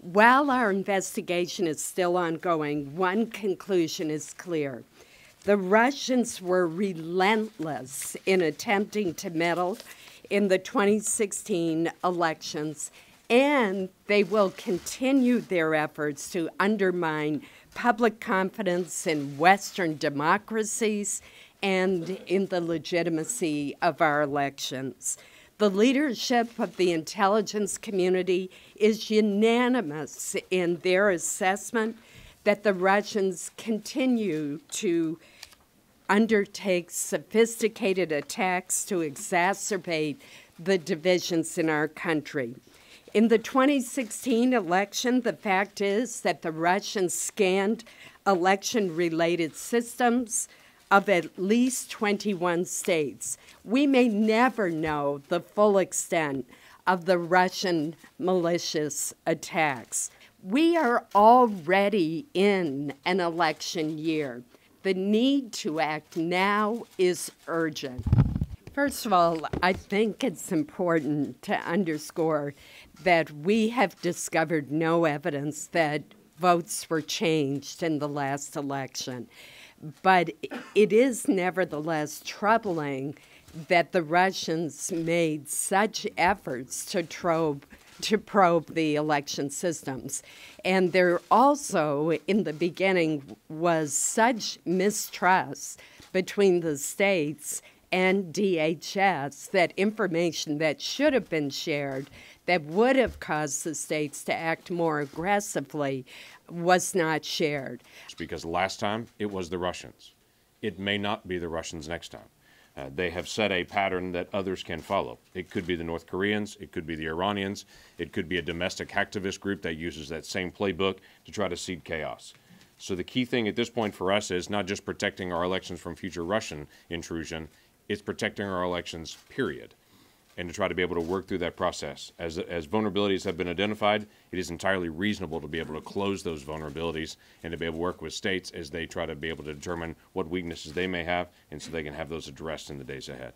While our investigation is still ongoing, one conclusion is clear. The Russians were relentless in attempting to meddle in the 2016 elections, and they will continue their efforts to undermine public confidence in Western democracies and in the legitimacy of our elections. The leadership of the intelligence community is unanimous in their assessment that the Russians continue to undertake sophisticated attacks to exacerbate the divisions in our country. In the 2016 election, the fact is that the Russians scanned election-related systems of at least 21 states. We may never know the full extent of the Russian malicious attacks. We are already in an election year. The need to act now is urgent. First of all, I think it's important to underscore that we have discovered no evidence that votes were changed in the last election. But it is nevertheless troubling that the Russians made such efforts to probe the election systems. And there also, in the beginning, was such mistrust between the states and DHS that information that should have been shared that would have caused the states to act more aggressively was not shared. Because last time it was the Russians. It may not be the Russians next time. They have set a pattern that others can follow. It could be the North Koreans, it could be the Iranians, it could be a domestic hacktivist group that uses that same playbook to try to seed chaos. So the key thing at this point for us is not just protecting our elections from future Russian intrusion, it's protecting our elections, period, and to try to be able to work through that process. As vulnerabilities have been identified, it is entirely reasonable to be able to close those vulnerabilities and to be able to work with states as they try to be able to determine what weaknesses they may have, and so they can have those addressed in the days ahead.